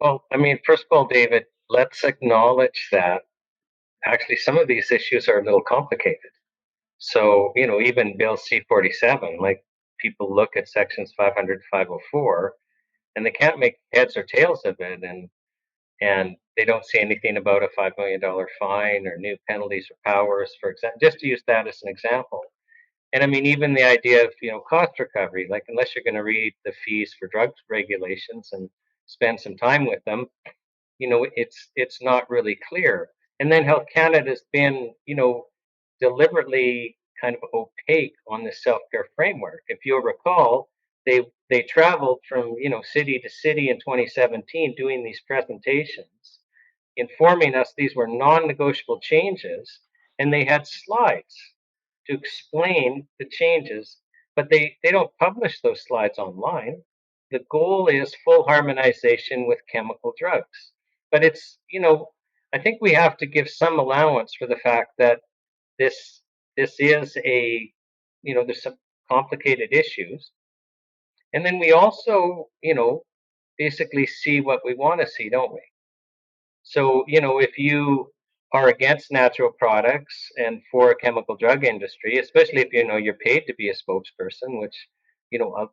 Well, I mean, first of all, David, let's acknowledge that actually some of these issues are a little complicated. So, even Bill C-47, like people look at sections 500 to 504 and they can't make heads or tails of it. And they don't say anything about a $5 million fine or new penalties or powers, for example, just to use that as an example. And I mean, even the idea of, cost recovery, like unless you're going to read the fees for drugs regulations and spend some time with them, it's not really clear. And then Health Canada's been, deliberately kind of opaque on the self-care framework. If you'll recall, they traveled from, city to city in 2017 doing these presentations, informing us these were non-negotiable changes, and they had slides to explain the changes, but they don't publish those slides online. The goal is full harmonization with chemical drugs. But I think we have to give some allowance for the fact that this this is there's some complicated issues. And then we also, basically see what we want to see, don't we? So, if you are against natural products and for a chemical drug industry, especially if you're paid to be a spokesperson, which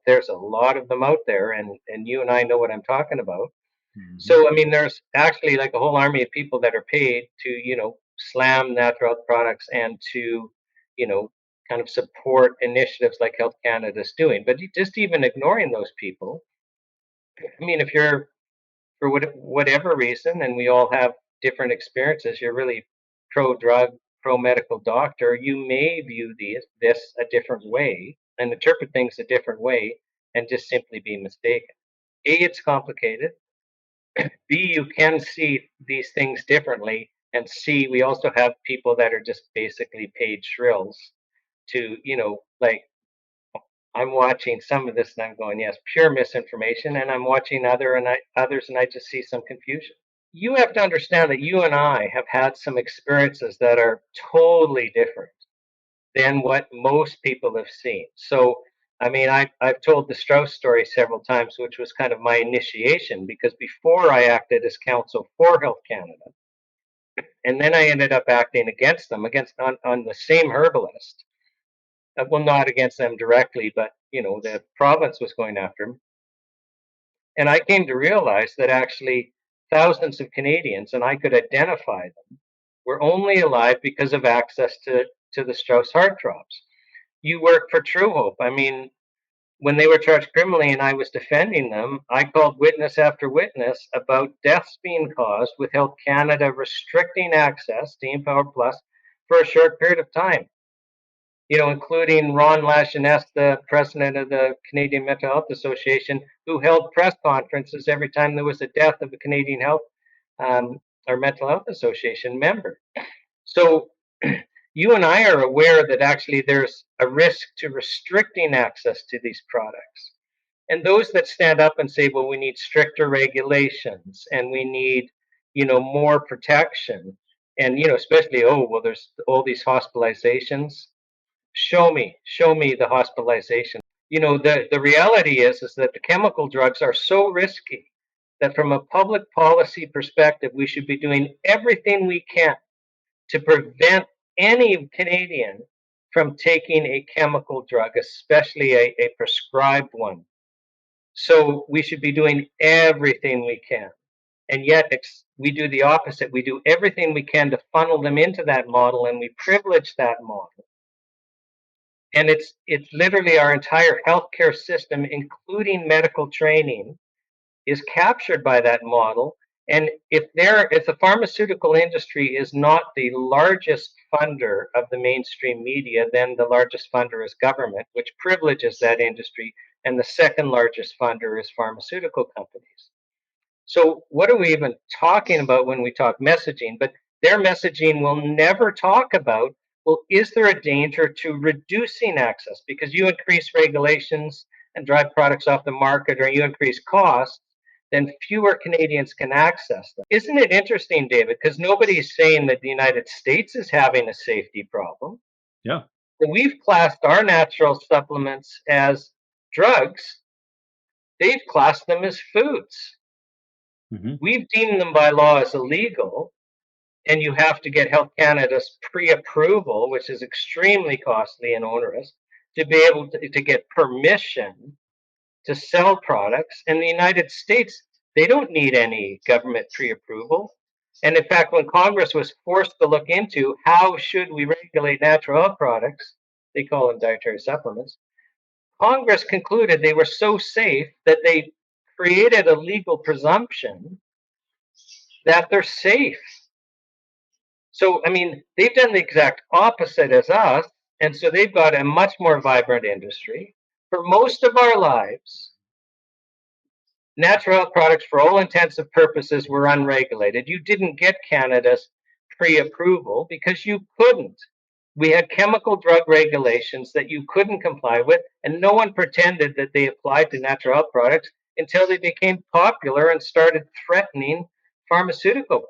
there's a lot of them out there, and you and I know what I'm talking about. Hmm. So, I mean, there's actually like a whole army of people that are paid to, slam natural products and to, you know, kind of support initiatives like Health Canada is doing. But just even ignoring those people, I mean, if you're for whatever reason, and we all have different experiences, you're really pro drug, pro medical doctor, you may view this a different way and interpret things a different way and just simply be mistaken. A, it's complicated. B, you can see these things differently. And C, we also have people that are just basically paid shrills to, like I'm watching some of this and I'm going, yes, pure misinformation. And I'm watching others and I just see some confusion. You have to understand that you and I have had some experiences that are totally different than what most people have seen. So, I mean, I've told the Strauss story several times, which was kind of my initiation because before I acted as counsel for Health Canada, and then I ended up acting against them, against on the same herbalist. Well, not against them directly, but the province was going after them. And I came to realize that actually thousands of Canadians, and I could identify them, were only alive because of access to the Strauss heart drops. You work for Truehope. I mean, when they were charged criminally and I was defending them, I called witness after witness about deaths being caused with Health Canada restricting access to Empower Plus for a short period of time. Including Ron Lajeunesse, the president of the Canadian Mental Health Association, who held press conferences every time there was a death of a Canadian Health um, or Mental Health Association member. So you and I are aware that actually there's a risk to restricting access to these products. And those that stand up and say, well, we need stricter regulations and we need, more protection. And, especially, oh, well, there's all these hospitalizations. Show me the hospitalization. The reality is that the chemical drugs are so risky that from a public policy perspective, we should be doing everything we can to prevent any Canadian from taking a chemical drug, especially a prescribed one. So we should be doing everything we can. And yet we do the opposite. We do everything we can to funnel them into that model and we privilege that model. And it's literally our entire healthcare system, including medical training, is captured by that model. And if the pharmaceutical industry is not the largest funder of the mainstream media, then the largest funder is government, which privileges that industry, and the second largest funder is pharmaceutical companies. So what are we even talking about when we talk messaging? But their messaging will never talk about, well, is there a danger to reducing access? Because you increase regulations and drive products off the market or you increase costs, then fewer Canadians can access them. Isn't it interesting, David? Because nobody's saying that the United States is having a safety problem. Yeah. We've classed our natural supplements as drugs. They've classed them as foods. We've deemed them by law as illegal, and you have to get Health Canada's pre-approval, which is extremely costly and onerous, to be able to get permission to sell products. In the United States, they don't need any government pre-approval. And in fact, when Congress was forced to look into how should we regulate natural health products, they call them dietary supplements, Congress concluded they were so safe that they created a legal presumption that they're safe. So, I mean, they've done the exact opposite as us, and so they've got a much more vibrant industry. For most of our lives, natural health products, for all intensive purposes, were unregulated. You didn't get Canada's pre-approval because you couldn't. We had chemical drug regulations that you couldn't comply with, and no one pretended that they applied to natural health products until they became popular and started threatening pharmaceutical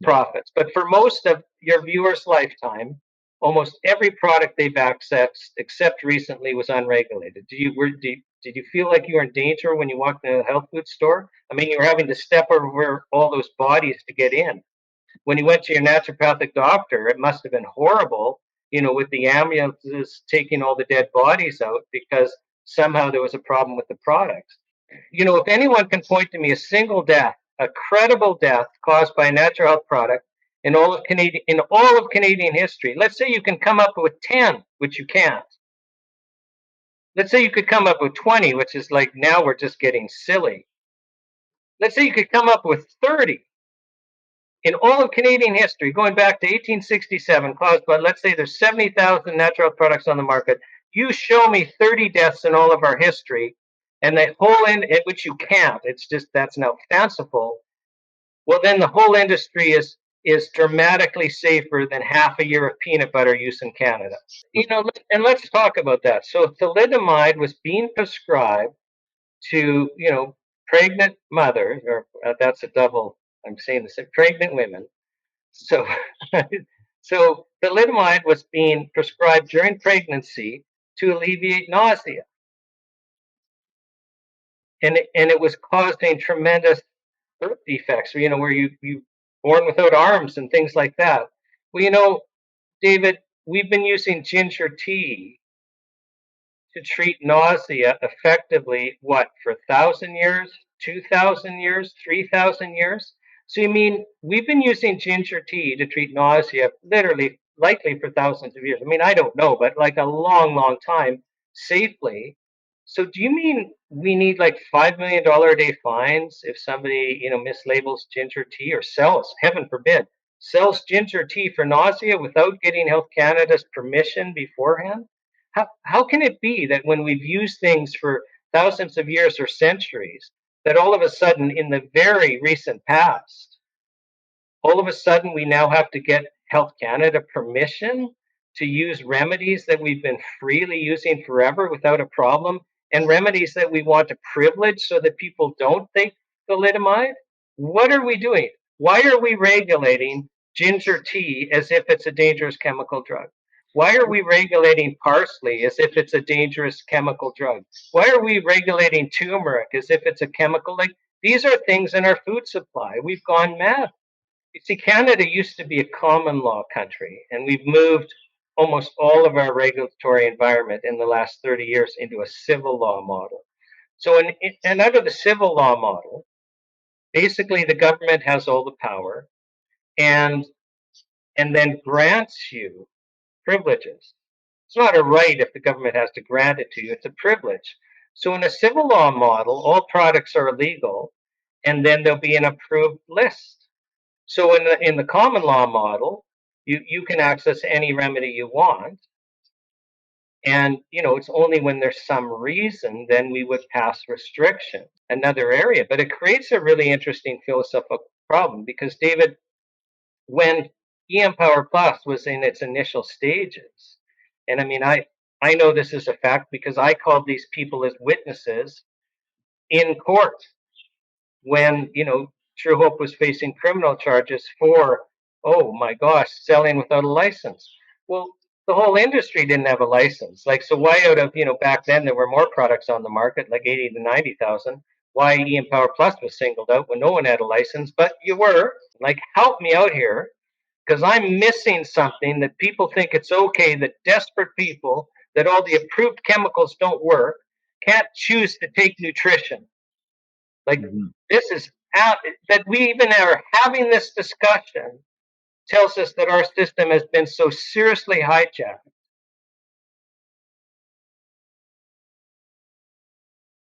profits. But for most of your viewers' lifetime, almost every product they've accessed, except recently, was unregulated. Did you feel like you were in danger when you walked into a health food store? I mean, you were having to step over all those bodies to get in. When you went to your naturopathic doctor, it must have been horrible, with the ambulances taking all the dead bodies out because somehow there was a problem with the products. If anyone can point to me a single death, a credible death caused by a natural health product in all of Canadian history, let's say you can come up with 10, which you can't. Let's say you could come up with 20, which is like now we're just getting silly. Let's say you could come up with 30 in all of Canadian history, going back to 1867, caused by, let's say there's 70,000 natural health products on the market. You show me 30 deaths in all of our history, and the whole which you can't. It's just that's now fanciful. Well, then the whole industry is dramatically safer than half a year of peanut butter use in Canada. And let's talk about that. So thalidomide was being prescribed to pregnant mothers, or that's a double. I'm saying this, pregnant women. So so thalidomide was being prescribed during pregnancy to alleviate nausea, and it was causing tremendous birth defects. Where you born without arms and things like that. Well, David, we've been using ginger tea to treat nausea effectively, what, for 1,000 years, 2,000 years, 3,000 years? So you mean we've been using ginger tea to treat nausea literally, likely for thousands of years? I mean, I don't know, but like a long, long time safely. So do you mean we need like $5 million a day fines if somebody, mislabels ginger tea or sells, heaven forbid, sells ginger tea for nausea without getting Health Canada's permission beforehand? How can it be that when we've used things for thousands of years or centuries, that all of a sudden, in the very recent past, all of a sudden we now have to get Health Canada permission to use remedies that we've been freely using forever without a problem, and remedies that we want to privilege so that people don't take thalidomide? What are we doing? Why are we regulating ginger tea as if it's a dangerous chemical drug? Why are we regulating parsley as if it's a dangerous chemical drug? Why are we regulating turmeric as if it's a chemical? Like, these are things in our food supply. We've gone mad. You see, Canada used to be a common law country, and we've moved almost all of our regulatory environment in the last 30 years into a civil law model. So, and under the civil law model, basically the government has all the power and then grants you privileges. It's not a right if the government has to grant it to you, it's a privilege. So, in a civil law model, all products are illegal, and then there'll be an approved list. So in the common law model, you can access any remedy you want, and it's only when there's some reason then we would pass restrictions. Another area, but it creates a really interesting philosophical problem because, David, when EM Power Plus was in its initial stages, and I mean I know this is a fact because I called these people as witnesses in court when Truehope was facing criminal charges for, oh my gosh, selling without a license. Well, the whole industry didn't have a license. Like, so why out of back then there were more products on the market, like 80 to 90,000. why E Empower Plus was singled out when no one had a license, but you were. Like, help me out here because I'm missing something that people think it's okay that desperate people, that all the approved chemicals don't work, can't choose to take nutrition. Like, Mhm. this is out, that we even are having this discussion tells us that our system has been so seriously hijacked